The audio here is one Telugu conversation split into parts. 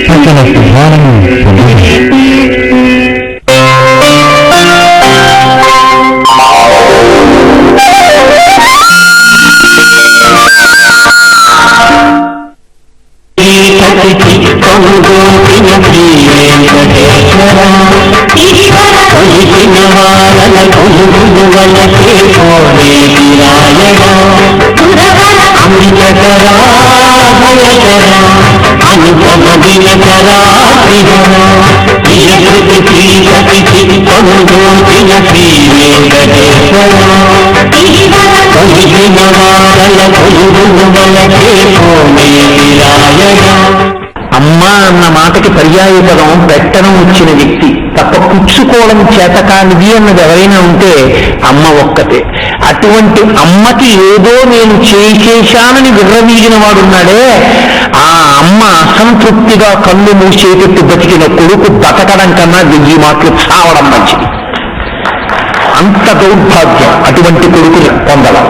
సకల శుభాలను అమ్మ అన్న మాటకి పర్యాయ పదం పెట్టడం వచ్చిన వ్యక్తి తప్ప పుచ్చుకోవడం చేతకానిది అన్నది ఎవరైనా ఉంటే అమ్మ ఒక్కతే. అటువంటి అమ్మకి ఏదో నేను చేశానని విర్రవీగిన వాడున్నాడే, ఆ అమ్మ అసంతృప్తిగా కళ్ళు మూసేటట్టు బతికిన కొడుకు బతకడం కన్నా 1000 మాటలు చావడం మంచిది. అంత దౌర్భాగ్యం అటువంటి కొడుకుని పొందడం.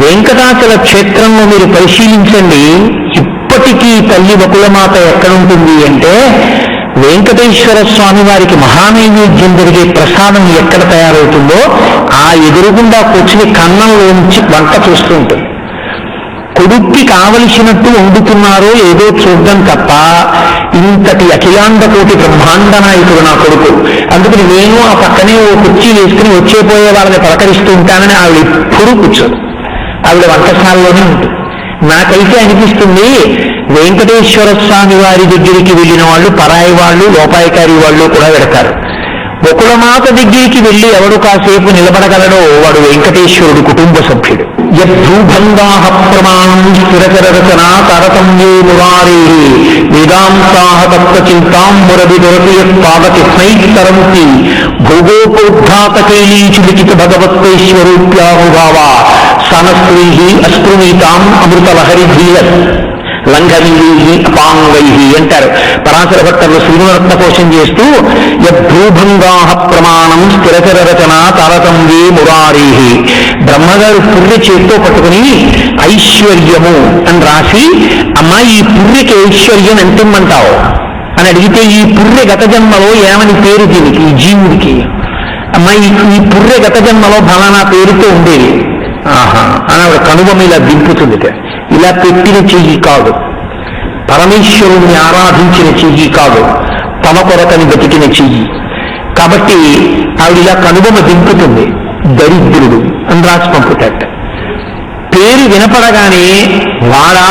వెంకటాచల క్షేత్రంలో మీరు పరిశీలించండి, ఇప్పటికీ తల్లి బకులమాత ఎక్కడుంటుంది అంటే, వెంకటేశ్వర స్వామి వారికి మహానైవేద్యం జరిగే ప్రసాదం ఎక్కడ తయారవుతుందో ఆ ఎదురుగుండా కూర్చుని కన్నంలోంచి వంట చూస్తూ ఉంటుంది. కొడుక్కి కావలసినట్టు వండుతున్నారో ఏదో చూడడం తప్ప, ఇంతటి అఖిలాండ కోటి బ్రహ్మాండ నాయకుడు నా కొడుకు, అందుకని నేను ఆ పక్కనే ఓ కుర్చీ వేసుకుని వచ్చేపోయే వాళ్ళని పలకరిస్తూ ఉంటానని ఆవిడ ఎప్పుడూ కూర్చోదు. ఆవిడ వంటశాలలోనే ఉంటుంది. నాకైతే అనిపిస్తుంది, వెంకటేశ్వర స్వామి వారి దగ్గరికి వెళ్ళిన వాళ్ళు పరాయి వాళ్ళు, లోపాయకారి వాళ్ళు కూడా వెడతారు. బకుళమాత దగ్గరికి వెళ్ళి ఎవడు కాసేపు నిలబడగలడో వాడు వెంకటేశ్వరుడు కుటుంబ సభ్యుడు. యద్భూభంగాః ప్రమాణం స్థిరచర రచనా తారతమ్యే మురారే వేదాంతాః తత్వచింతాం మురవిదురతి యత్పాదకృష్ణైస్తరంతి భోగోపోద్ఘాతకేళీచులికిత భగవత్వైశ్వరూప్యానుభావ సనస్త్రీః అస్పృణీతాం అమృతలహరిధీయత్ లంఘనీయై అపాంగై అంటారు పరాశర భట్టర్లు శ్రీరత్న కోశం చేస్తూ. యద్భూభంగాః ప్రమాణం స్థిరచర రచన తారతమ్యే మురారే. బ్రహ్మగారు పుర్రె చేత్తో పట్టుకుని ఐశ్వర్యము అని రాసి, అమ్మా ఈ పుర్రెకి ఐశ్వర్యం ఎంతమంటావు అని అడిగితే, ఈ పుర్రె గత జన్మలో ఏమని పేరు దీనికి, ఈ జీవుడికి, అమ్మా ఈ పుర్రె గత జన్మలో ఫలానా పేరుతో ఉండేది. ఆహా అని ఆవిడ కనుబొమ్మ ఇలా దింపుతుంది. ఇలా పెట్టిన చెయ్యి కాదు, పరమేశ్వరుణ్ణి ఆరాధించిన చెయ్యి కాదు, తమ కొరకని బతికిన చెయ్యి. కాబట్టి ఆవిడ ఇలా కనుబొమ్మ దింపుతుంది. దరిద్రుడు అని రాసి పంపుతాట. పేరు వినపడగానే వాడా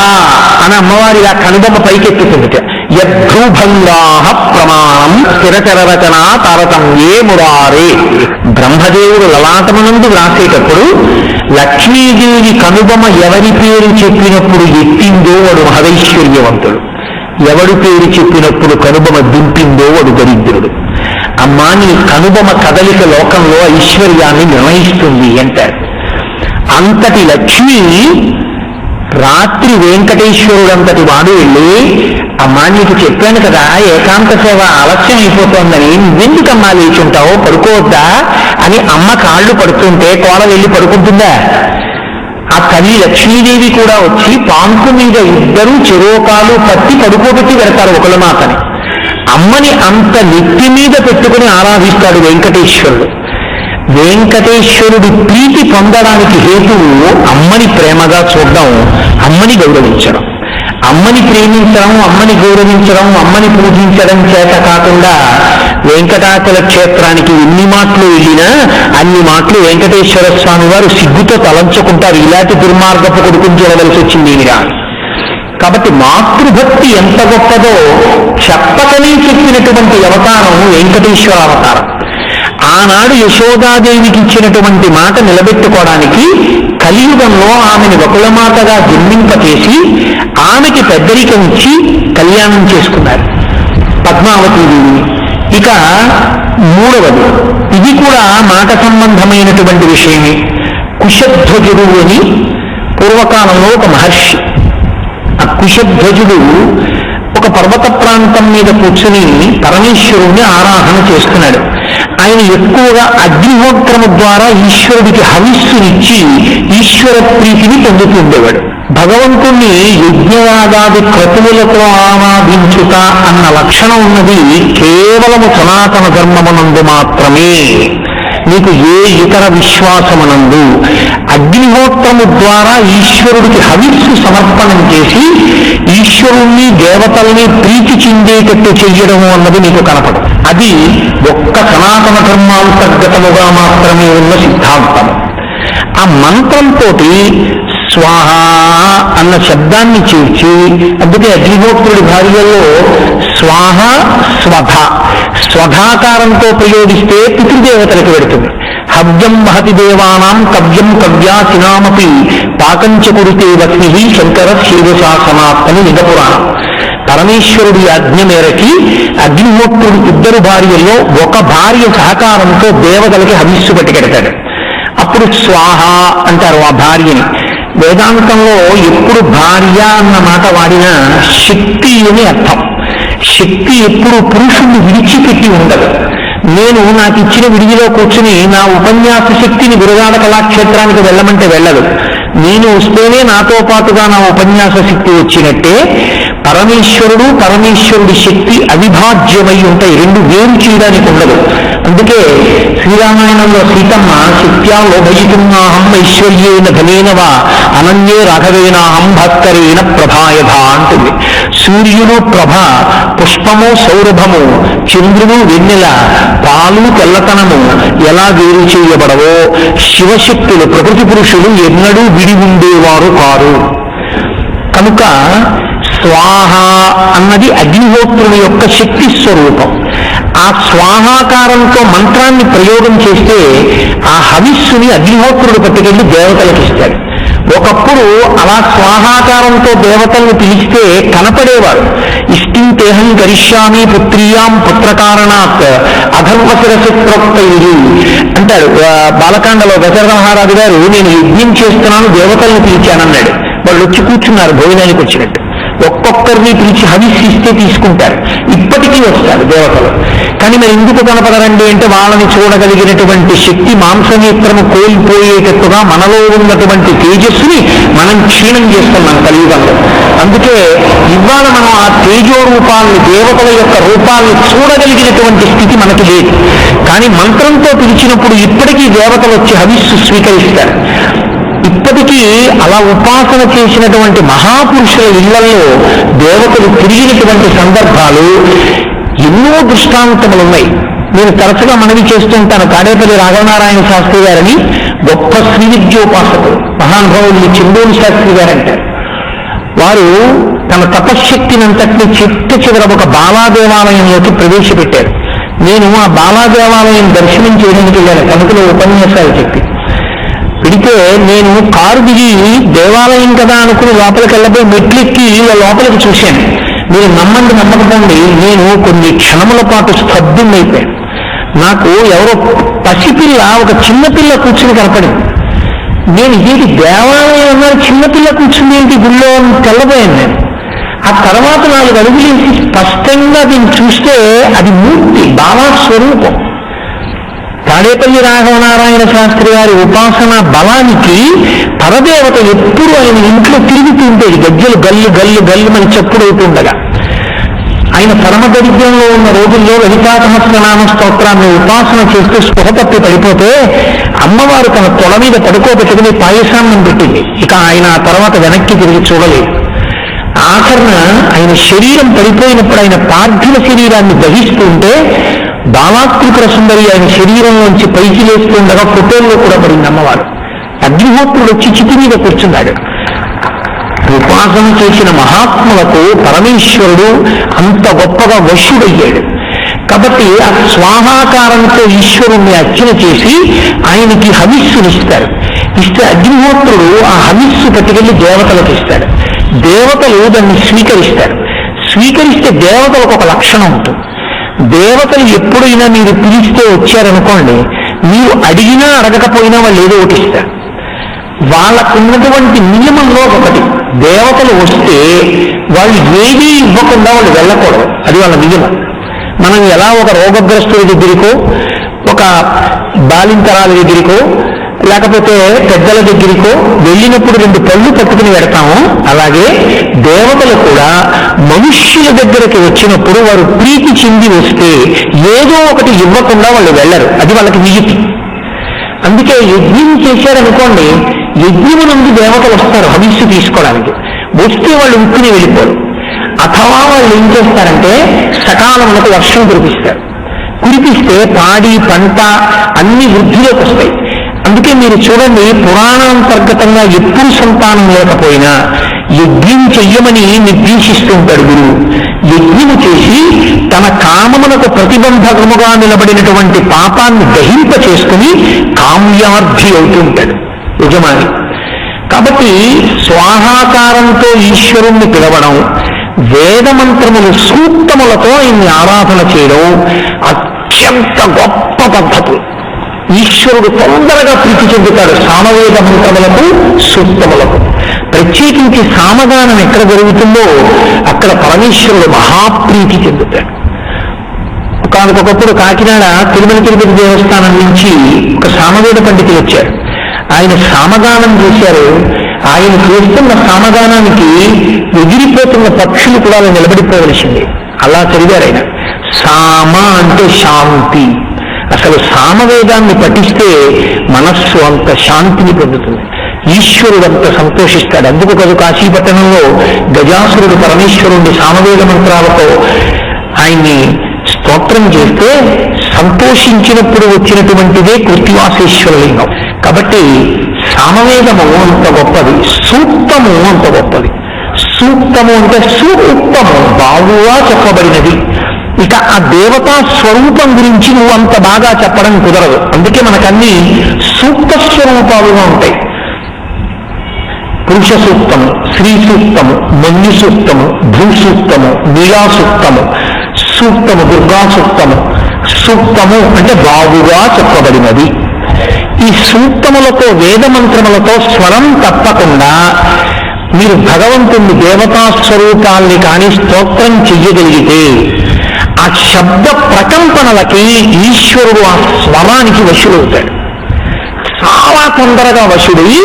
అని అమ్మవారి ఆ కనుబొమ్మ పైకెత్తుతుందిట. యద్భూభంగాః ప్రమాణం స్థిరచర రచన తారతమ్యే మురారే. బ్రహ్మదేవుడు లలాటమునందు వ్రాసేటప్పుడు లక్ష్మీదేవి కనుబొమ్మ ఎవరి పేరు చెప్పినప్పుడు ఎత్తిందో వాడు మహదైశ్వర్యవంతుడు, ఎవడు పేరు చెప్పినప్పుడు కనుబొమ్మ దింపిందో వాడు దరిద్రుడు. అమ్మా నీ కనుబొమ్మ కదలిక లోకంలో ఐశ్వర్యాన్ని నిర్ణయిస్తుంది అంటారు. అంతటి లక్ష్మి రాత్రి వెంకటేశ్వరుడంతటి వాడు వెళ్ళి, అమ్మా నీకు చెప్పాను కదా ఏకాంత సేవ ఆలస్యం అయిపోతోందని, నువ్వెందుకమ్మా లేచుంటావో పడుకోవద్దా అని అమ్మ కాళ్ళు పడుతుంటే కోల వెళ్ళి పడుకుంటుందా? ఆ తల్లి లక్ష్మీదేవి కూడా వచ్చి పాంకు మీద ఇద్దరూ చెరోకాలు పట్టి పడుకోబెట్టి పెడతారు ఒకళ్ళ మాతని. అమ్మని అంత నెత్తి మీద పెట్టుకుని ఆరాధిస్తాడు వెంకటేశ్వరుడు. వెంకటేశ్వరుడు ప్రీతి పొందడానికి హేతువు అమ్మని ప్రేమగా చూడడం, అమ్మని గౌరవించడం. అమ్మని ప్రేమించడం, అమ్మని గౌరవించడం, అమ్మని పూజించడం చేత కాకుండా వెంకటాచల క్షేత్రానికి ఎన్ని మాటలు వెళ్ళినా అన్ని మాటలు వెంకటేశ్వర స్వామి వారు సిగ్గుతో తలంచుకుంటారు. ఇలాంటి దుర్మార్గపు కొడుకుని చూడవలసి వచ్చింది ఈయనగా. కాబట్టి మాతృభక్తి ఎంత గొప్పదో చెప్పకనే చెప్పినటువంటి అవతారం వెంకటేశ్వర అవతారం. ఆనాడు యశోదాదేవికి ఇచ్చినటువంటి మాట నిలబెట్టుకోవడానికి కలియుగంలో ఆమెను బకుళమాతగా జన్మింపచేసి ఆమెకి పెద్దరికం ఇచ్చి కళ్యాణం చేసుకున్నారు పద్మావతీదేవిని. ఇక మూడవది, ఇది కూడా మాట సంబంధమైనటువంటి విషయమే. కుశధ్వజుడు అని పూర్వకాలంలో ఒక మహర్షి. ఆ కుశధ్వజుడు ఒక పర్వత ప్రాంతం మీద కూర్చుని పరమేశ్వరుణ్ణి ఆరాధన చేస్తున్నాడు. ఆయన ఎక్కువగా అగ్నిహోత్రము ద్వారా ఈశ్వరుడికి హవిస్సునిచ్చి ఈశ్వర ప్రీతిని పొందుతుండేవాడు. భగవంతుణ్ణి యజ్ఞయాగాది క్రతువులతో ఆరాధించుట అన్న లక్షణం ఉన్నది కేవలము సనాతన ధర్మమునందు మాత్రమే. నీకు ఏ ఇతర విశ్వాసమునందు అగ్నిహోత్రము ద్వారా ఈశ్వరుడికి హవిస్సు సమర్పణం చేసి ఈశ్వరుణ్ణి దేవతల్ని ప్రీతి చెందేటట్టు చెయ్యడము అన్నది నీకు కనపడదు. అది ఒక్క సనాతన ధర్మాంతర్గతముగా మాత్రమే ఉన్న సిద్ధాంతం. ఆ మంత్రంతో స్వాహ అన్న శబ్దాన్ని చేర్చి, అందుకే అగ్నిహోత్రుడి భార్యల్లో స్వాహ స్వధ స్వధాకారంతో ప్రయోగిస్తే పితృదేవతలకు పెడుతుంది. హవ్యం మహతి దేవానాం కవ్యం కవ్యాసినామపి పాకంచ కురితే లక్ష్మి శంకర శివశాసనాత్తని నిగపురాణం. పరమేశ్వరుడి ఆజ్ఞ మేరకి అగ్నిహోత్రుడి ఇద్దరు భార్యల్లో ఒక భార్య సహకారంతో దేవతలకి హవిస్సు పట్టుకెడతాడు. అప్పుడు స్వాహ అంటారు ఆ భార్యని. వేదాంతంలో ఎప్పుడు భార్య అన్న మాట వాడినా శక్తి అని అర్థం. శక్తి ఎప్పుడు పురుషుణ్ణి విడిచిపెట్టి ఉండదు. నేను నాకు ఇచ్చిన విడిదిలో కూర్చుని నా ఉపన్యాస శక్తిని గురజాడ కళాక్షేత్రానికి వెళ్ళమంటే వెళ్ళదు. నేను వస్తేనే నాతో పాటుగా నా ఉపన్యాస శక్తి వచ్చినట్టే పరమేశ్వరుడు పరమేశ్వరుడి శక్తి అవిభాజ్యమై ఉంటాయి. రెండు వేరు చేయడానికి ఉండదు. అందుకే శ్రీరామాయణంలో సీతమ్మ శక్త్యా లోభయితున్నాహం ఐశ్వర్యేన ధనేనవా అనన్యే రాఘవేనాహం భాస్కరేణ ప్రభాయధ అంటుంది. సూర్యుడు ప్రభ, పుష్పము సౌరభము, చంద్రుడు వెన్నెల, పాలు తెల్లతనము ఎలా వేరు చేయబడవో శివశక్తులు ప్రకృతి పురుషులు ఎన్నడూ విడి ఉండేవారు కారు. కనుక స్వాహ అన్నది అగ్నిహోత్రుని యొక్క శక్తి స్వరూపం. ఆ స్వాహాకారంతో మంత్రాన్ని ప్రయోగం చేస్తే ఆ హవిస్సుని అగ్నిహోత్రుడు పట్టుకెళ్ళి దేవతలకు ఇస్తాడు. ఒకప్పుడు అలా స్వాహాకారంతో దేవతలను పిలిస్తే కనపడేవారు. ఇష్టింతేహం కరిష్యామి పుత్రీయాం పుత్రకారణాత్ అధర్వశిరసిప్రోక్తై అంటాడు బాలకాండలో. దశరథ మహారాజు గారు నేను యజ్ఞం చేస్తున్నాను దేవతలను పిలిచానన్నాడు. వాళ్ళు వచ్చి కూర్చున్నారు భోజనానికి వచ్చినట్టు. ఒక్కొక్కరిని పిలిచి హవిస్సిస్తే తీసుకుంటారు. ఇప్పటికీ వస్తారు దేవతలు. కానీ మరి ఎందుకు కనపడరండి అంటే వాళ్ళని చూడగలిగినటువంటి శక్తి మాంసనేత్రము కోల్పోయేటట్టుగా మనలో ఉన్నటువంటి తేజస్సుని మనం క్షీణం చేస్తున్నాం కలియుగంలో. అందుకే ఇవాళ మనం ఆ తేజో రూపాన్ని దేవతల యొక్క రూపాన్ని చూడగలిగినటువంటి స్థితి మనకి లేదు. కానీ మంత్రంతో పిలిచినప్పుడు ఇప్పటికీ దేవతలు వచ్చి హవిస్సు స్వీకరిస్తారు. ఇప్పటికీ అలా ఉపాసన చేసినటువంటి మహాపురుషుల ఇళ్లలో దేవతలు తిరిగినటువంటి సందర్భాలు ఎన్నో దృష్టాంతములు ఉన్నాయి. నేను తరచుగా మనవి చేస్తుంటాను. తాడేపల్లి రాఘవనారాయణ శాస్త్రి గారని గొప్ప శ్రీ విద్యోపాసకులు మహానుభావులు చెందూరి శాస్త్రి గారంటారు. వారు తమ తపశ్శక్తినంతటిని చివర ఒక బాలా దేవాలయంలోకి ప్రవేశపెట్టారు. నేను ఆ బాలా దేవాలయం దర్శనం చేయడానికి వెళ్ళాను. కనుకలో ఉపన్యాసాలు చెప్పి పెడితే నేను కారు దిగి దేవాలయం కదా అనుకుని లోపలికి వెళ్ళబోయి మెట్లెక్కి లోపలికి చూశాను. మీరు నమ్మండి నమ్మకపోండి, నేను కొన్ని క్షణముల పాటు స్తబ్దున్నైపోయాను. నాకు ఎవరో పసిపిల్ల ఒక చిన్నపిల్ల కూర్చుని కనపడింది. నేను ఇది దేవాలయం అన్నారు, చిన్నపిల్ల కూర్చుంది ఏంటి గుళ్ళో తెల్లబోయాను నేను. ఆ తర్వాత 4 అడుగులేసి స్పష్టంగా దీన్ని చూస్తే అది మూర్తి బాలా స్వరూపం. తాడేపల్లి రాఘవనారాయణ శాస్త్రి గారి ఉపాసన బలానికి పరదేవత ఎప్పుడు ఆయన ఇంట్లో తిరుగుతూ ఉండేది. గజ్జలు గల్లు గల్లు గల్లు అని చెప్పుడవుతుండగా ఆయన పరమ దరిద్రంలో ఉన్న రోజుల్లో లలితా సహస్రనామ స్తోత్రాన్ని ఉపాసన చేస్తూ స్పృహ తప్పి పడిపోతే అమ్మవారు తన తొడ మీద పడుకోబెట్టుకుని పాయసాన్నం పెట్టింది. ఇక ఆయన ఆ తర్వాత వెనక్కి తిరిగి చూడలేదు. ఆఖరణ ఆయన శరీరం పడిపోయినప్పుడు ఆయన పార్థివ శరీరాన్ని దహిస్తూ ఉంటే బాలాత్రిపుర సుందరి ఆయన శరీరంలోంచి పైకి లేస్తుండగా ఫోటోల్లో కూడా పడింది అమ్మవారు. అగ్నిహోత్రుడు వచ్చి చితి మీద కూర్చున్నాడు. ఉపాసన చేసిన మహాత్ములకు పరమేశ్వరుడు అంత గొప్పగా వశుడయ్యాడు. కాబట్టి ఆ స్వాహాకారంతో ఈశ్వరుణ్ణి అర్చన చేసి ఆయనకి హవిస్సునిస్తారు. ఇస్తే అగ్నిహోత్రుడు ఆ హవిస్సు పట్టుకెళ్ళి దేవతలకు ఇస్తాడు. దేవతలు దాన్ని స్వీకరిస్తారు. స్వీకరిస్తే దేవతలకు ఒక లక్షణం ఉంటుంది. దేవతలు ఎప్పుడైనా మీరు పిలిస్తే వచ్చారనుకోండి, మీరు అడిగినా అడగకపోయినా వాళ్ళు ఏదో ఒకటి ఇస్తారు. వాళ్ళకున్నటువంటి నియమంలో ఒకటి, దేవతలు వస్తే వాళ్ళు ఏదీ ఇవ్వకుండా వాళ్ళు వెళ్ళకూడదు. అది వాళ్ళ నియమం. మనం ఎలా ఒక రోగగ్రస్తుడి దగ్గరికో ఒక బాలింతరాల దగ్గరికో లేకపోతే పెద్దల దగ్గరికో వెళ్ళినప్పుడు 2 పళ్ళు పట్టుకుని వెడతాము, అలాగే దేవతలు కూడా మనుష్యుల దగ్గరికి వచ్చినప్పుడు వారు ప్రీతి చెంది వస్తే ఏదో ఒకటి ఇవ్వకుండా వాళ్ళు వెళ్ళరు, అది వాళ్ళకి నియతి. అందుకే యజ్ఞం చేశారనుకోండి, యజ్ఞము నుండి దేవతలు వస్తారు హవిస్సు తీసుకోవడానికి, వస్తే వాళ్ళు ఉక్కుని వెళ్ళిపోరు. అథవా వాళ్ళు ఏం చేస్తారంటే సకాలంలో వర్షం కురిపిస్తారు, కురిపిస్తే పాడి పంట అన్ని వృద్ధిలోకి వస్తాయి. అందుకే మీరు చూడండి, పురాణాంతర్గతంగా ఎప్పుడు సంతానం లేకపోయినా యజ్ఞం చెయ్యమని నిర్దేశిస్తూ ఉంటాడు గురువు. యజ్ఞము చేసి తన కామమునకు ప్రతిబంధకముగా నిలబడినటువంటి పాపాన్ని దహింప చేసుకుని కామ్యార్థి అవుతూ ఉంటాడు యజమాని. కాబట్టి స్వాహాకారంతో ఈశ్వరుణ్ణి పిలవడం, వేదమంత్రములు సూక్తములతో ఆయన్ని ఆరాధన చేయడం అత్యంత గొప్ప పద్ధతి. ఈశ్వరుడు తొందరగా ప్రీతి చెందుతాడు సామవేద మంత్రములకు సూక్తములకు. ప్రత్యేకించి సామగానం ఎక్కడ జరుగుతుందో అక్కడ పరమేశ్వరుడు మహాప్రీతి చెందుతాడు. ఒకనకొకప్పుడు కాకినాడ తిరుమల తిరుపతి దేవస్థానం నుంచి ఒక సామవేద పండితులు వచ్చారు. ఆయన సామగానం చేశారు. ఆయన చేస్తున్న సామగానానికి ఎగిరిపోతున్న పక్షులు కూడా నిలబడిపోవలసింది. అలా చదివారు ఆయన. సామ అంటే శాంతి. అసలు సామవేదాన్ని పఠిస్తే మనస్సు అంత శాంతిని పొందుతుంది, ఈశ్వరుడు అంత సంతోషిస్తాడు. అందుకు కదా కాశీపట్టణంలో గజాసురుడు పరమేశ్వరుణ్ణి సామవేద మంత్రాలతో ఆయన్ని స్తోత్రం చేస్తే సంతోషించినప్పుడు వచ్చినటువంటిదే కృత్తివాసేశ్వర లింగం. కాబట్టి సామవేదము అంత గొప్పది, సూక్తము అంత గొప్పది. సూక్తము అంటే సూక్తము బాగుగా చెప్పబడినది. ఇక ఆ దేవతా స్వరూపం గురించి నువ్వు అంత బాగా చెప్పడం కుదరదు. అందుకే మనకన్నీ సూక్త స్వరూపాలుగా ఉంటాయి. పురుష సూక్తము, స్త్రీ సూక్తము, మన్యు సూక్తము, భూ సూక్తము, నీలా సూక్తము, సూక్తము దుర్గా సూక్తము. సూక్తము అంటే బాగుగా చెప్పబడినది. ఈ సూక్తములతో వేద మంత్రములతో స్వరం తప్పకుండా మీరు భగవంతుని దేవతా స్వరూపాల్ని కానీ స్తోత్రం చెయ్యగలిగితే ఆ శబ్ద ప్రకంపనలకి ఈశ్వరుడు ఆ స్వరానికి వశుడవుతాడు. చాలా తొందరగా వశుడై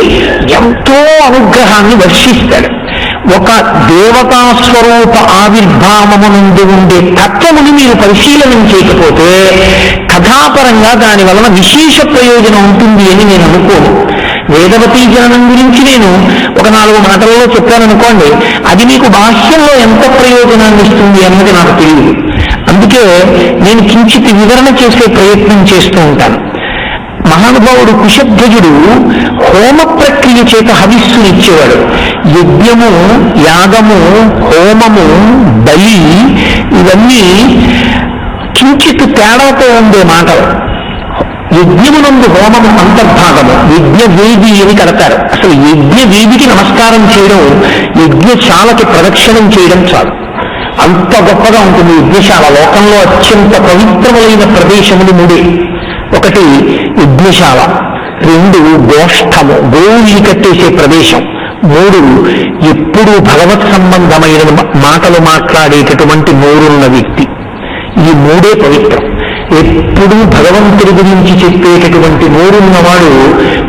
ఎంతో అనుగ్రహాన్ని వర్షిస్తాడు. ఒక దేవతా స్వరూప ఆవిర్భావము నుండి ఉండే తత్వముని మీరు పరిశీలనం చేయకపోతే కథాపరంగా దాని వలన విశేష ప్రయోజనం ఉంటుంది అని నేను అనుకోను. వేదవతీ జననం గురించి నేను ఒక 4 మాటలలో చెప్పాననుకోండి, అది మీకు బాహ్యంలో ఎంత ప్రయోజనాన్ని ఇస్తుంది అన్నది నాకు తెలియదు. అందుకే నేను కించిత్ వివరణ చేసే ప్రయత్నం చేస్తూ ఉంటాను. మహానుభావుడు కుశధ్వజుడు హోమ ప్రక్రియ చేత హవిస్సుని ఇచ్చేవాడు. యజ్ఞము, యాగము, హోమము, బలి ఇవన్నీ కించిత్ తేడాతో ఉండే మాటలు. యజ్ఞమునందు హోమము అంతర్భాగము, యజ్ఞ వేది అని కడతారు. అసలు యజ్ఞ వేదికి నమస్కారం చేయడం, యజ్ఞశాలకి ప్రదక్షిణం చేయడం చాలు, అంత గొప్పగా ఉంటుంది యజ్ఞశాల. లోకంలో అత్యంత పవిత్రములైన ప్రదేశములు 3. 1 యజ్ఞశాల, 2 గోష్ఠము, గోవుల్ని కట్టేసే ప్రదేశం, 3 ఎప్పుడూ భగవత్ సంబంధమైన మాటలు మాట్లాడేటటువంటి నోరున్న వ్యక్తి. ఈ 3 పవిత్రం. ఎప్పుడూ భగవంతుడి గురించి చెప్పేటటువంటి నోరున్నవాడు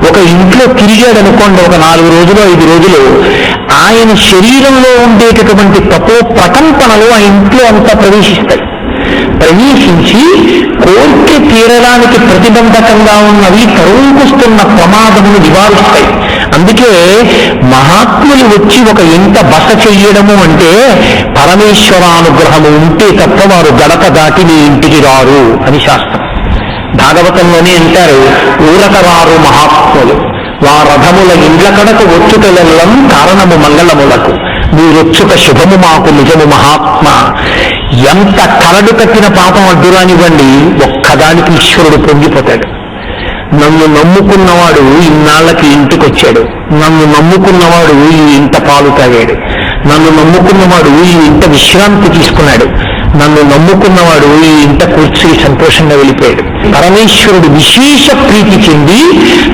ఒక ఇంట్లో తిరిగాడనుకోండి, ఒక 4 రోజులు 5 రోజులు, ఆయన శరీరంలో ఉండేటటువంటి తపో ప్రకంపనలు ఆ ఇంట్లో అంతా ప్రవేశిస్తాయి. ప్రవేశించి కోరిక తీరడానికి ప్రతిబంధకంగా ఉన్నవి కరువుకొస్తున్న ప్రమాదమును నివారిస్తాయి. అందుకే మహాత్ములు వచ్చి ఒక ఇంట బస చెయ్యడము అంటే పరమేశ్వరానుగ్రహము ఉంటే తప్ప వారు గడప దాటి నీ ఇంటికి రారు అని శాస్త్రం. భాగవతంలోనే అంటారు, ఊరకరారు మహాత్ములు వారథముల ఇండ్ల కడకు వచ్చుటలెల్లం కారణము మంగళములకు మీరొచ్చుక శుభము మాకు నిజము మహాత్మ. ఎంత కరడు కట్టిన పాపం అడ్డురానివ్వండి, ఒక్కదానికి ఈశ్వరుడు పొంగిపోతాడు. నన్ను నమ్ముకున్నవాడు ఇన్నాళ్ళకి ఇంటికొచ్చాడు, నన్ను నమ్ముకున్నవాడు ఈ ఇంట పాలు తాగాడు, నన్ను నమ్ముకున్నవాడు ఈ ఇంట విశ్రాంతి తీసుకున్నాడు, నన్ను నమ్ముకున్నవాడు ఈ ఇంట కూర్చుని సంతోషంగా వెళ్ళిపోయాడు. పరమేశ్వరుడు విశేష ప్రీతి చెంది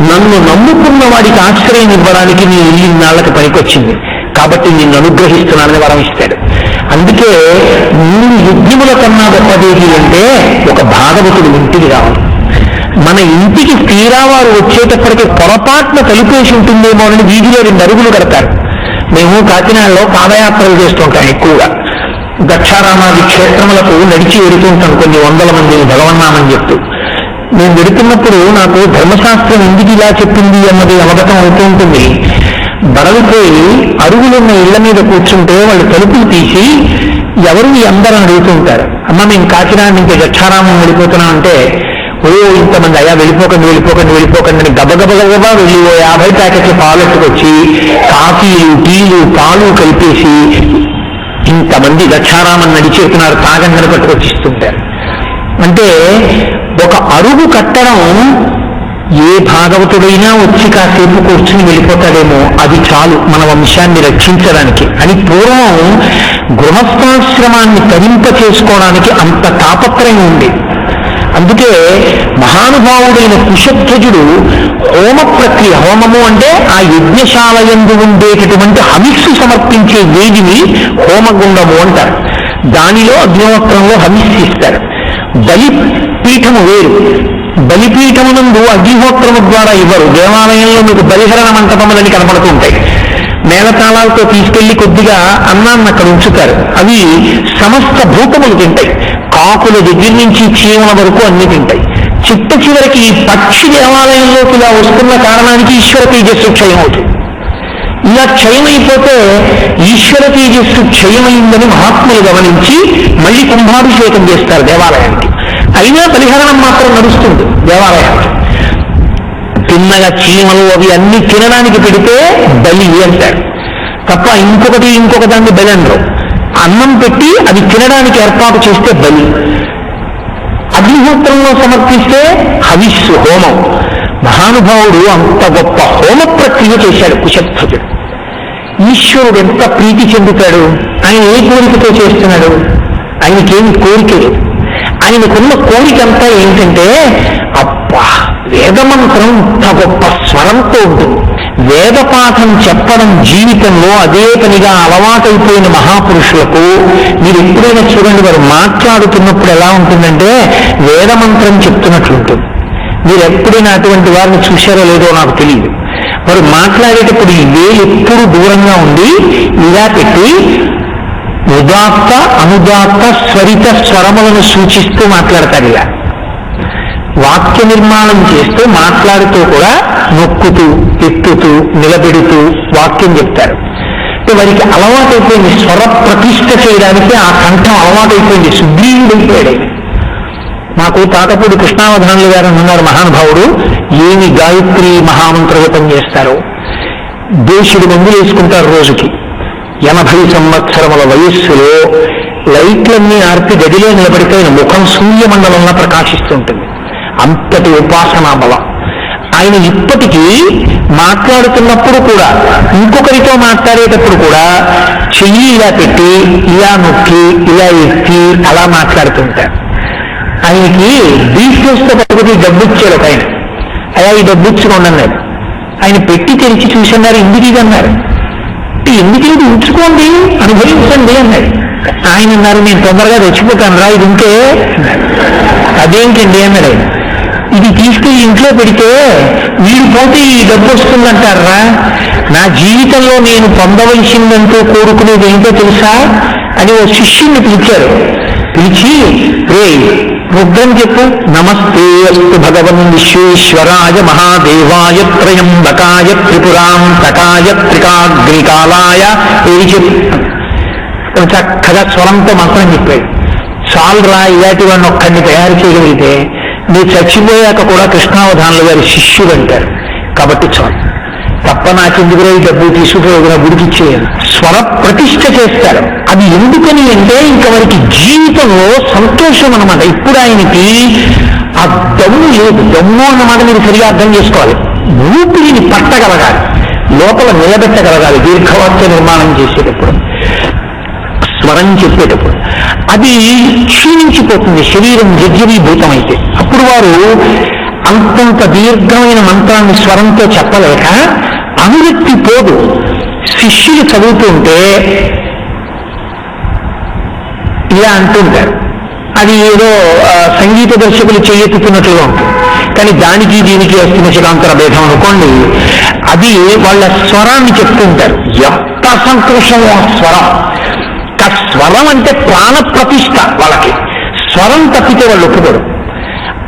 నన్ను నమ్ముకున్న వాడికి ఆశ్రయం ఇవ్వడానికి నీ ఇల్లు ఇన్నాళ్ళకి పనికొచ్చింది కాబట్టి నిన్ను అనుగ్రహిస్తున్నానని వరం ఇస్తాడు. అందుకే 3 యజ్ఞముల కన్నా గొప్పదేది అంటే ఒక భాగవతుడు ఇంటికి రావాలి. మన ఇంటికి తీరా వారు వచ్చేటప్పటికి పొరపాటున తలుపేసి ఉంటుందేమో అని వీధిలో 2 అరుగులు కడతారు. మేము కాకినాడలో పాదయాత్రలు చేస్తుంటాం ఎక్కువగా. దక్షారామాది క్షేత్రములకు నడిచి వెడుతుంటాం కొన్ని వందల మందిని భగవన్నామని చెప్తూ. నేను వెడుతున్నప్పుడు నాకు ధర్మశాస్త్రం ఎందుకు ఇలా చెప్పింది అన్నది అవగతం అవుతూ ఉంటుంది. బడలిపోయి అరుగులున్న ఇళ్ల మీద కూర్చుంటే వాళ్ళు తలుపులు తీసి ఎవరు ఈ అందరూ అడుగుతూ ఉంటారు. అమ్మ మేము కాకినాడ నుంచి దక్షారామం వెళ్ళిపోతున్నాం అంటే, ఓ ఇంతమంది అయ్యా వెళ్ళిపోకండి అని గబగబగబా వెళ్ళి 50 ప్యాకెట్లు పాలెట్టుకొచ్చి కాఫీలు టీలు పాలు కలిపేసి ఇంతమంది దక్షారామం నడిచేస్తున్నారు తాగందని పట్టుకొచ్చిస్తుంటారు. అంటే ఒక అరుగు కట్టడం ఏ భాగవతుడైనా వచ్చి కాసేపు కూర్చుని వెళ్ళిపోతాడేమో, అది చాలు మన వంశాన్ని రక్షించడానికి అని పూర్వం గృహస్థాశ్రమాన్ని తరింప చేసుకోవడానికి అంత తాపత్రయం ఉంది. అందుకే మహానుభావుడైన కుశధ్వజుడు హోమ ప్రక్రియ, హోమము అంటే ఆ యజ్ఞశాల యందు ఉండేటటువంటి హవిస్సు సమర్పించే వేదిని హోమగుండము అంటారు. దానిలో అగ్నిహోత్రంలో హవిస్సు ఇస్తారు. బలిపీఠము వేరు. బలిపీఠమునందు అగ్నిహోత్రము ద్వారా ఇవ్వరు. దేవాలయంలో మీకు బలిహరణ మంటపములని కనపడుతూ ఉంటాయి. మేళతాళాలతో తీసుకెళ్లి కొద్దిగా అన్నాన్ని అక్కడ ఉంచుతారు. అవి సమస్త భూతములు తింటాయి. కాకుల దగ్గర నుంచి చీమల వరకు అన్ని తింటాయి. చిట్ట చివరికి ఈ పక్షి దేవాలయంలోకి ఇలా వస్తున్న కారణానికి ఈశ్వర తేజస్సు క్షయమవుతుంది. ఇలా క్షయమైపోతే ఈశ్వర తేజస్సు క్షయమైందని మహాత్ములు గమనించి మళ్ళీ కుంభాభిషేకం చేస్తారు దేవాలయానికి. అయినా బలిహరణం మాత్రం నడుస్తుంది దేవాలయానికి. తిన్నగా చీమలు అవి అన్ని తినడానికి పెడితే బలి అంటారు తప్ప ఇంకొక దాన్ని బలి అనరు. అన్నం పెట్టి అది తినడానికి ఏర్పాటు చేస్తే బలి. అగ్నిహోత్రంలో సమర్పిస్తే హవిస్సు హోమం. మహానుభావుడు అంత గొప్ప హోమ ప్రక్రియ చేశాడు కుశధ్వజుడు. ఈశ్వరుడు ఎంత ప్రీతి చెందుతాడు. ఆయన ఏ కోరికతో చేస్తున్నాడు? ఆయనకేమి కోరిక లేదు. ఆయనకున్న కోరిక అంతా ఏంటంటే, అబ్బా వేదమంత్రం ఇంత గొప్ప స్వరంతో ఉంటుంది. వేదపాఠం చెప్పడం జీవితంలో అదే పనిగా అలవాటైపోయిన మహాపురుషులకు మీరు ఎప్పుడైనా చూడండి, వారు మాట్లాడుతున్నప్పుడు ఎలా ఉంటుందంటే వేదమంత్రం చెప్తున్నట్లుంటుంది. మీరు ఎప్పుడైనా అటువంటి వారిని చూశారో లేదో నాకు తెలియదు. వారు మాట్లాడేటప్పుడు ఈ వేలు ఎప్పుడు దూరంగా ఉండి ఇలా పెట్టి ఉదాత్త అనుదాత్త స్వరిత స్వరములను సూచిస్తూ మాట్లాడతారు. ఇలా వాక్య నిర్మాణం చేస్తూ మాట్లాడుతూ కూడా నొక్కుతూ ఎత్తుతూ నిలబెడుతూ వాక్యం చెప్తారు. అంటే వారికి అలవాటైపోయింది. స్వర ప్రతిష్ఠ చేయడానికి ఆ కంఠం అలవాటైపోయింది. సుగ్రీవుడైపోయాడు. నాకు తాతపూడి కృష్ణావధానులు గారు ఉన్నారు మహానుభావుడు. ఏమి గాయత్రి మహామంత్రగతం చేస్తారో. దేశుడు మందులు వేసుకుంటారు రోజుకి. 80 సంవత్సరముల వయస్సులో లైట్లన్నీ ఆర్పి గదిలో నిలబడితే ఆయన ముఖం సూర్యమండలంలో ప్రకాశిస్తుంటుంది. అంతటి ఉపాసనా బలం. ఆయన ఇప్పటికీ మాట్లాడుతున్నప్పుడు కూడా ఇంకొకరితో మాట్లాడేటప్పుడు కూడా చెయ్యి ఇలా పెట్టి ఇలా నొక్కి ఇలా ఎత్తి అలా మాట్లాడుతుంటారు. ఆయనకి బ్రీఫ్కేస్తో పట్టుకుని డబ్బు ఇచ్చాడు ఒక ఆయన. అలా ఈ డబ్బు ఇచ్చుకోండి అన్నాడు. ఆయన పెట్టి తెరిచి చూసన్నారు. ఎందుకు ఇది అన్నారు. ఎందుకు ఇది ఉంచుకోండి అనుభవించండి అన్నాడు. ఆయన అన్నారు, నేను తొందరగా తెచ్చిపోతాను రా, ఇది ఉంటే. అదేంటండి అన్నాడు ఆయన. ఇది తీసుకెళ్ళి ఇంట్లో పెడితే వీడు పోతే ఈ డబ్బు వస్తుందంటారా? నా జీవితంలో నేను పొందవలసిందంటూ కోరుకునేది ఏంటో తెలుసా అని ఓ శిష్యుని పిలిచారు. పిలిచి, రే రుద్రం చెప్పు. నమస్తే అస్తు భగవన్ విశ్వేశ్వరాయ మహాదేవాయ త్రయంబకాయ త్రిపురాంతకాయ త్రికాగ్నికాలాయ ఏది చెప్పు. చక్కగా స్వరంతో మంత్రం చెప్పాడు. చాలురా, ఇలాంటి వాడిని ఒక్కడిని తయారు చేయగలిగితే మీరు చచ్చిపోయాక కూడా కృష్ణావధానులు గారి శిష్యుడు అంటారు. కాబట్టి చాలు, తప్ప నాకెందుకురా ఈ డబ్బు తీసుకుపోయిన గుడికి ఇచ్చేయాలి. స్వర ప్రతిష్ఠ చేస్తారు. అది ఎందుకని అంటే ఇంకా వారికి జీవితంలో సంతోషం అన్నమాట. ఇప్పుడు ఆయనకి ఆ దమ్ము లేదు. దమ్ము అన్నమాట మీరు సరిగా అర్థం చేసుకోవాలి. ఊపిరిని పట్టగలగాలి, లోపల నిలబెట్టగలగాలి దీర్ఘవాక్య నిర్మాణం చేసేటప్పుడు, స్వరం చెప్పేటప్పుడు. అది క్షీణించిపోతుంది శరీరం జర్జరీభూతమైతే. అప్పుడు వారు అంతంత దీర్ఘమైన మంత్రాన్ని స్వరంతో చెప్పలేక అనురక్తి పోదు. శిష్యులు చదువుతుంటే ఇలా అంటుంటారు. అది ఏదో సంగీత దర్శకులు చేయెత్తుతున్నట్లుగా ఉంటుంది. కానీ దానికి దీనికి అస్థిమశిలాంతర భేదం అనుకోండి. అది వాళ్ళ స్వరాన్ని చెప్తుంటారు. ఎంత సంతోషమో ఆ స్వరం. స్వరం అంటే ప్రాణ ప్రతిష్ఠ వాళ్ళకి. స్వరం తప్పితే వాళ్ళు ఒప్పుకోరు.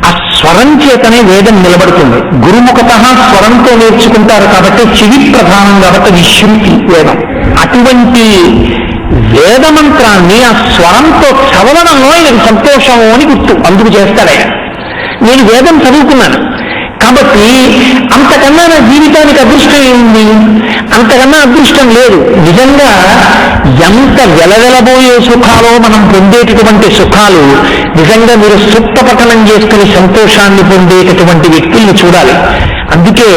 ఆ స్వరం చేతనే వేదం నిలబడుతుంది. గురుముఖత స్వరంతో నేర్చుకుంటారు కాబట్టి చెవి ప్రధానం కాబట్టి విశ్రుతి వేదం. అటువంటి వేదమంత్రాన్ని ఆ స్వరంతో చదవడంలో ఆయనకు సంతోషము అని గుర్తు. అందుకు చేస్తాడు నేను వేదం చదువుకున్నాను కాబట్టి అంతకన్నా నా జీవితానికి అదృష్టం ఏముంది? అంతకన్నా అదృష్టం లేదు. నిజంగా ఎంత వెలవెలబోయే సుఖాలో మనం పొందేటటువంటి సుఖాలు నిజంగా మీరు సూక్త పఠనం చేసుకుని సంతోషాన్ని పొందేటటువంటి వ్యక్తుల్ని చూడాలి. అందుకే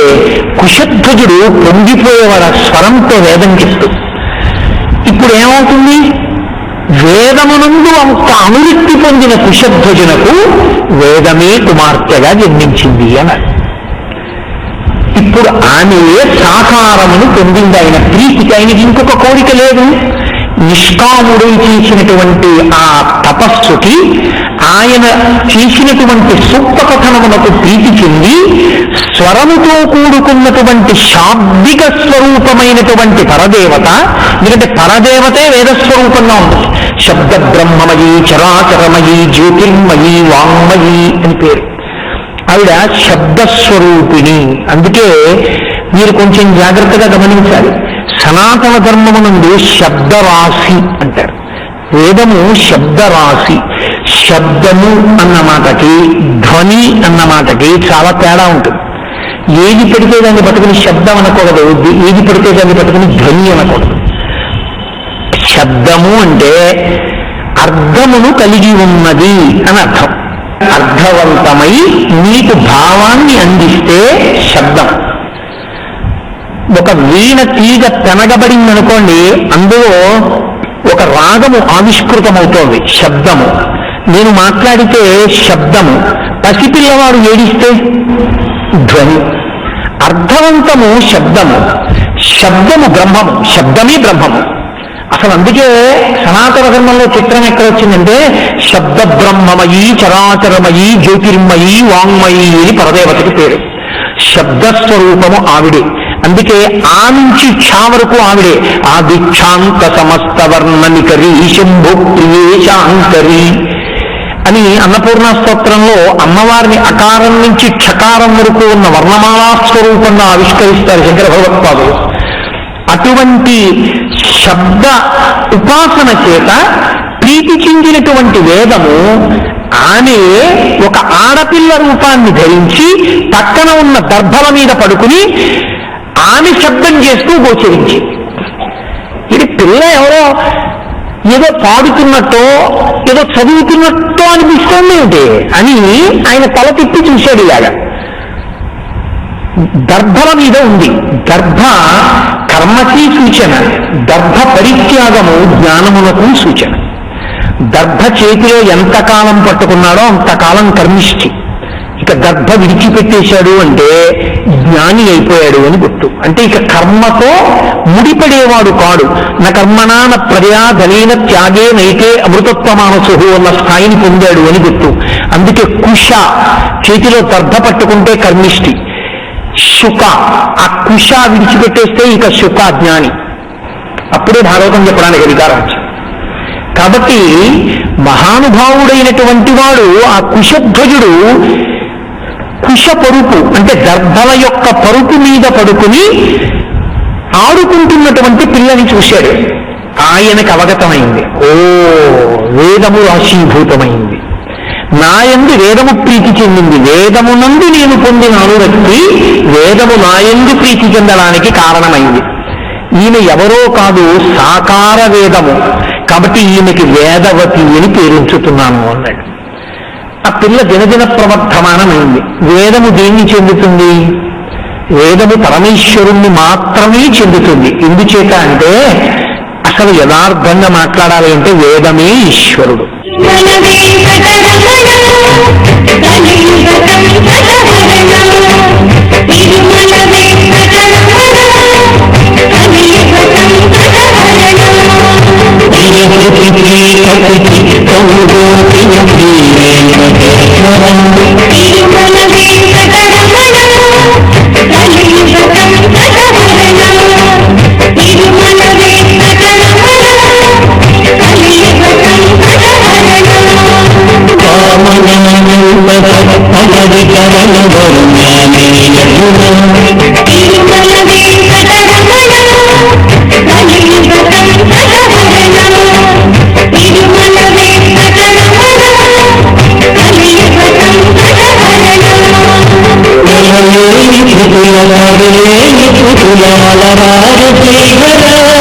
కుశధ్వజుడు పొంగిపోయేవాడు స్వరంతో వేదం చెప్తూ. ఇప్పుడు ఏమవుతుంది? వేదమునందు అంత అనురక్తి పొందిన కుశధ్వజునకు వేదమే కుమార్తెగా జన్మించింది అన్నారు. ఇప్పుడు ఆమె సాకారమును పొందింది. ఆయన ప్రీతికి ఆయనకి ఇంకొక కోరిక లేదు. నిష్కాముడై చేసినటువంటి ఆ తపస్సుకి ఆయన చేసినటువంటి సూక్త కథనమునకు ప్రీతి చెంది స్వరముతో కూడుకున్నటువంటి శాబ్దిక స్వరూపమైనటువంటి పరదేవత, ఎందుకంటే పరదేవతే వేదస్వరూపంగా ఉంటుంది. శబ్ద బ్రహ్మమయీ చరాచరమయీ జ్యోతిర్మయీ వాంగ్మయీ అని పేరు. ఆవిడ శబ్దస్వరూపిణి. అందుకే మీరు కొంచెం జాగ్రత్తగా గమనించాలి. సనాతన ధర్మమునందు శబ్దరాశి అంటారు. వేదము శబ్దరాశి. శబ్దము అన్న మాటకి ధ్వని అన్న మాటకి చాలా తేడా ఉంటుంది. ఏది పెడితే దాన్ని పట్టుకుని శబ్దం అనకూడదు, ఏది పెడితే దాన్ని పట్టుకుని ధ్వని అనకూడదు. శబ్దము అంటే అర్థమును కలిగి ఉన్నది అని అర్థం. అర్థవంతమై నీకు భావాన్ని అందిస్తే శబ్దం. ఒక వీణ తీగ తెనగబడిందనుకోండి, అందులో ఒక రాగము ఆవిష్కృతమవుతోంది, శబ్దము. నేను మాట్లాడితే శబ్దము, పసిపిల్లవాడు ఏడిస్తే ధ్వని. అర్థవంతము శబ్దము, శబ్దము బ్రహ్మము, శబ్దమే బ్రహ్మము. అసలు అందుకే సనాతన ధర్మంలో చిత్రం ఎక్కడ వచ్చిందంటే శబ్ద బ్రహ్మమయీ చరాచరమయీ జ్యోతిర్మయీ వాంగ్మయీ అని పరదేవతకి పేరు. శబ్దస్వరూపము ఆవిడే. అందుకే ఆ నుంచి ఛా వరకు ఆవిడే. ఆ దీక్షాంత సమస్త వర్ణనికరీ శంభు ప్రియేశాంకరి అని అన్నపూర్ణ స్తోత్రంలో అమ్మవారిని అకారం నుంచి క్షకారం వరకు ఉన్న వర్ణమాలా స్వరూపంగా ఆవిష్కరిస్తారు శంకర భగవత్పాదులు. అటువంటి శబ్ద ఉపాసన చేత ప్రీతి చెందినటువంటి వేదము ఆమె ఒక ఆడపిల్ల రూపాన్ని ధరించి పక్కన ఉన్న దర్భల మీద పడుకుని ఆమె శబ్దం చేస్తూ గోచరించింది. ఇది పిల్ల ఎవరో ఏదో పాడుతున్నట్టో ఏదో చదువుతున్నట్టో అనిపిస్తోంది ఏమిటి అని ఆయన తల తిప్పి చూశాడు. ఇలాగా దర్భల మీద ఉంది. దర్భ కర్మకి సూచన, దర్భ పరిత్యాగము జ్ఞానమునకు సూచన. దర్భ చేతిలో ఎంతకాలం పట్టుకున్నాడో అంతకాలం కర్మిష్ఠి. ఇక దర్భ విడిచిపెట్టేశాడు అంటే జ్ఞాని అయిపోయాడు అని గుర్తు. అంటే ఇక కర్మతో ముడిపడేవాడు కాడు. నా కర్మణాన ప్రజా ధనీన త్యాగే నైతే అమృతత్వమానసు అన్న స్థాయిని పొందాడు అని గుర్తు. అందుకే కుశ చేతిలో దర్భ పట్టుకుంటే కర్మిష్ఠి. శుక ఆ కుశ విడిచిపెట్టేస్తే ఇక శుక జ్ఞాని. అప్పుడే భాగవతం చెప్పడానికి అధికారం వచ్చింది. కాబట్టి మహానుభావుడైనటువంటి వాడు ఆ కుశధ్వజుడు కుశ పరుపు అంటే దర్భల యొక్క పరుపు మీద పడుకుని ఆడుకుంటున్నటువంటి పిల్లని చూశాడు. ఆయనకు అవగతమైంది, ఓ వేదము రాశీభూతమైంది, నాయందు వేదము ప్రీతి చెందింది, వేదమునందు నేను పొందిన అనురక్తి వేదము నాయందు ప్రీతి చెందడానికి కారణమైంది. ఈమె ఎవరో కాదు, సాకార వేదము. కాబట్టి ఈమెకి వేదవతి అని పేరుంచుతున్నాను అన్నాడు. ఆ పిల్ల దినదిన ప్రవర్ధమానమైంది. వేదము దేన్ని చెందుతుంది? వేదము పరమేశ్వరుణ్ణి మాత్రమే చెందుతుంది. ఎందుచేత అంటే అసలు యథార్థంగా మాట్లాడాలి అంటే వేదమే ఈశ్వరుడు. తిరుమల రార శ్రీహర